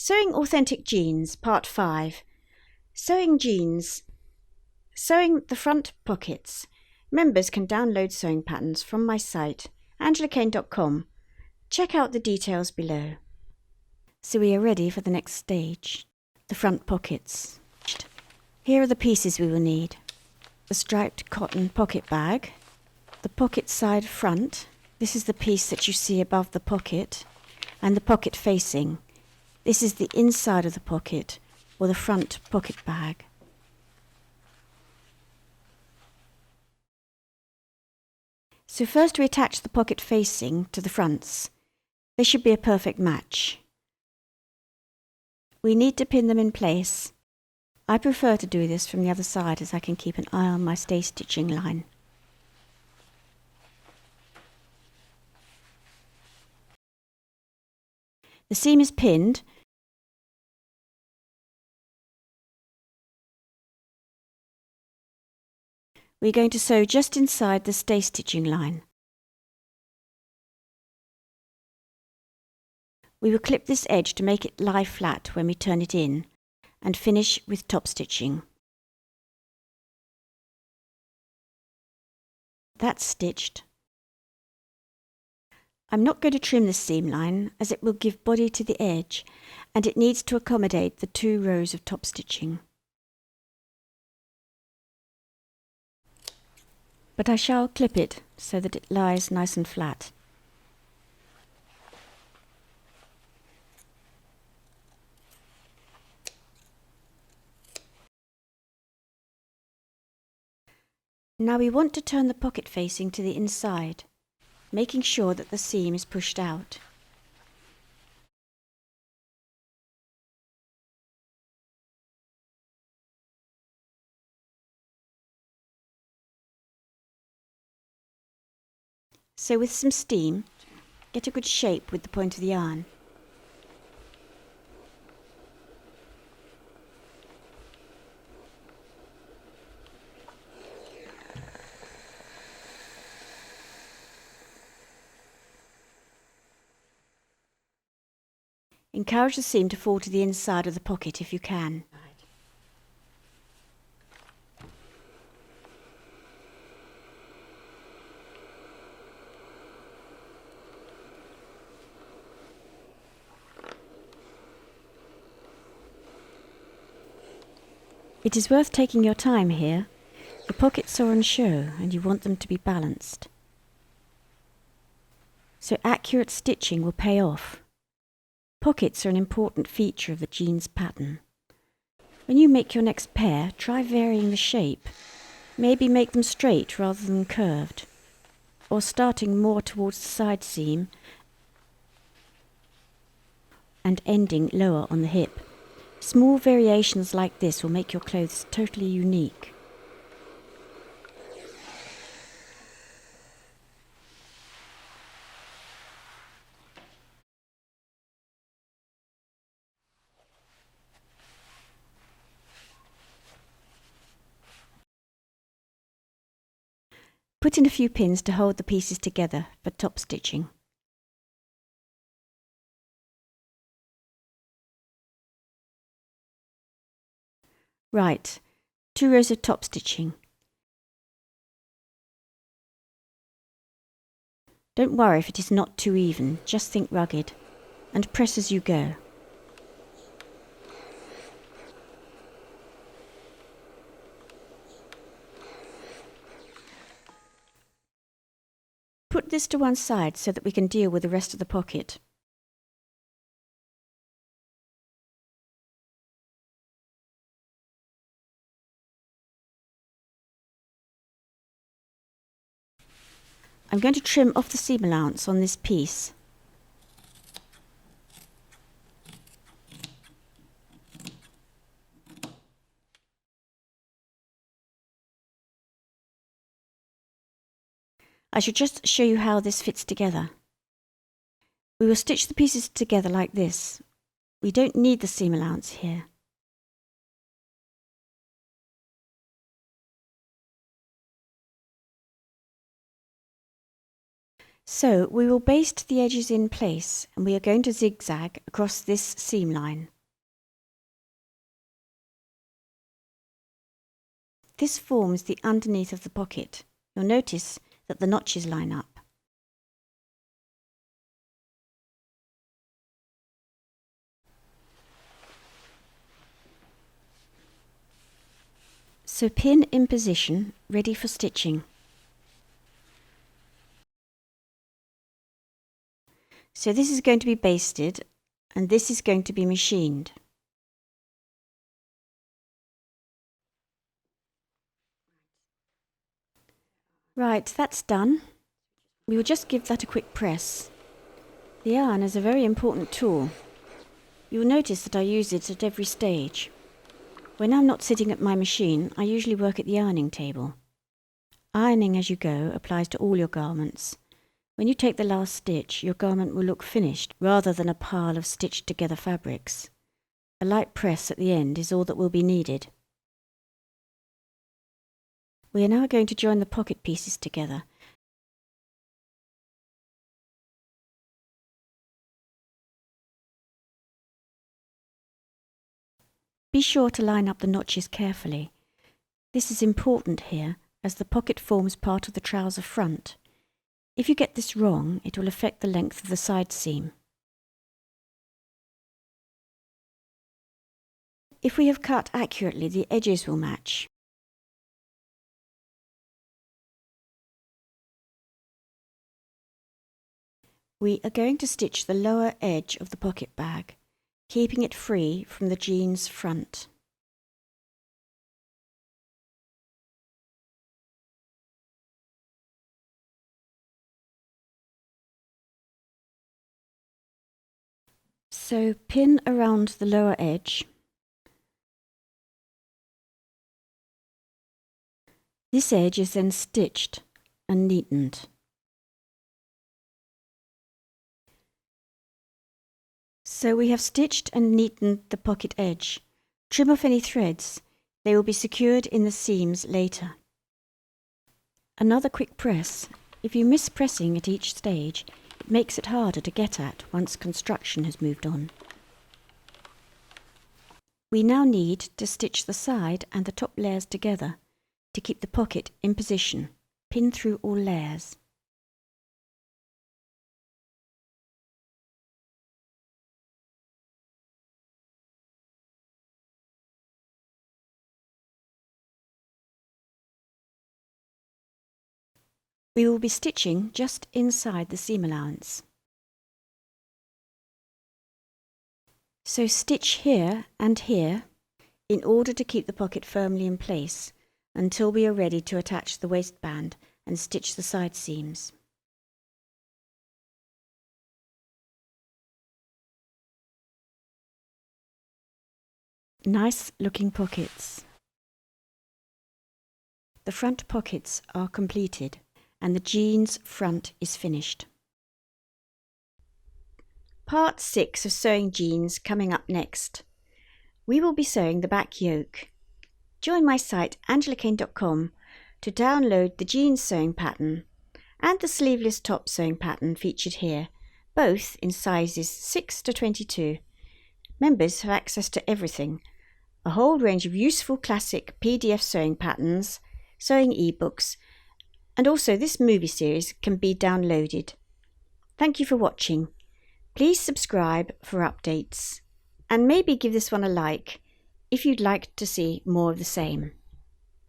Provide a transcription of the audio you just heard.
Sewing Authentic Jeans, Part 5. Sewing Jeans. Sewing the front pockets. Members can download sewing patterns from my site, angelakane.com. Check out the details below. So we are ready for the next stage, the front pockets. Here are the pieces we will need. The striped cotton pocket bag, the pocket side front, this is the piece that you see above the pocket, and the pocket facing. This is the inside of the pocket, or the front pocket bag. So first we attach the pocket facing to the fronts. They should be a perfect match. We need to pin them in place. I prefer to do this from the other side as I can keep an eye on my stay stitching line. The seam is pinned. We're going to sew just inside the stay stitching line. We will clip this edge to make it lie flat when we turn it in and finish with top stitching. That's stitched. I'm not going to trim this seam line as it will give body to the edge and it needs to accommodate the 2 rows of top stitching. But I shall clip it so that it lies nice and flat. Now we want to turn the pocket facing to the inside, making sure that the seam is pushed out. So with some steam, get a good shape with the point of the yarn. Encourage the seam to fall to the inside of the pocket if you can. It is worth taking your time here. The pockets are on show and you want them to be balanced. So accurate stitching will pay off. Pockets are an important feature of the jeans pattern. When you make your next pair, try varying the shape. Maybe make them straight rather than curved, or starting more towards the side seam and ending lower on the hip. Small variations like this will make your clothes totally unique. Put in a few pins to hold the pieces together for top stitching. Right, 2 rows of top stitching. Don't worry if it is not too even, just think rugged, and press as you go. Put this to one side so that we can deal with the rest of the pocket. I'm going to trim off the seam allowance on this piece. I should just show you how this fits together. We will stitch the pieces together like this. We don't need the seam allowance here. So we will baste the edges in place, and we are going to zigzag across this seam line. This forms the underneath of the pocket. You'll notice that the notches line up. So pin in position, ready for stitching. So this is going to be basted and this is going to be machined. Right, that's done. We will just give that a quick press. The yarn is a very important tool. You will notice that I use it at every stage. When I'm not sitting at my machine, I usually work at the ironing table. Ironing as you go applies to all your garments. When you take the last stitch, your garment will look finished rather than a pile of stitched together fabrics. A light press at the end is all that will be needed. We are now going to join the pocket pieces together. Be sure to line up the notches carefully. This is important here, as the pocket forms part of the trouser front. If you get this wrong, it will affect the length of the side seam. If we have cut accurately, the edges will match. We are going to stitch the lower edge of the pocket bag, keeping it free from the jeans front. So pin around the lower edge. This edge is then stitched and neatened. So we have stitched and neatened the pocket edge. Trim off any threads. They will be secured in the seams later. Another quick press. If you miss pressing at each stage, it makes it harder to get at once construction has moved on. We now need to stitch the side and the top layers together to keep the pocket in position. Pin through all layers. We will be stitching just inside the seam allowance. So stitch here and here in order to keep the pocket firmly in place until we are ready to attach the waistband and stitch the side seams. Nice looking pockets. The front pockets are completed and the jeans front is finished. Part 6 of sewing jeans coming up next. We will be sewing the back yoke. Join my site angelakane.com to download the jeans sewing pattern and the sleeveless top sewing pattern featured here, both in sizes 6 to 22. Members have access to everything, a whole range of useful classic PDF sewing patterns, sewing ebooks, and also this movie series can be downloaded. Thank you for watching. Please subscribe for updates and maybe give this one a like if you'd like to see more of the same.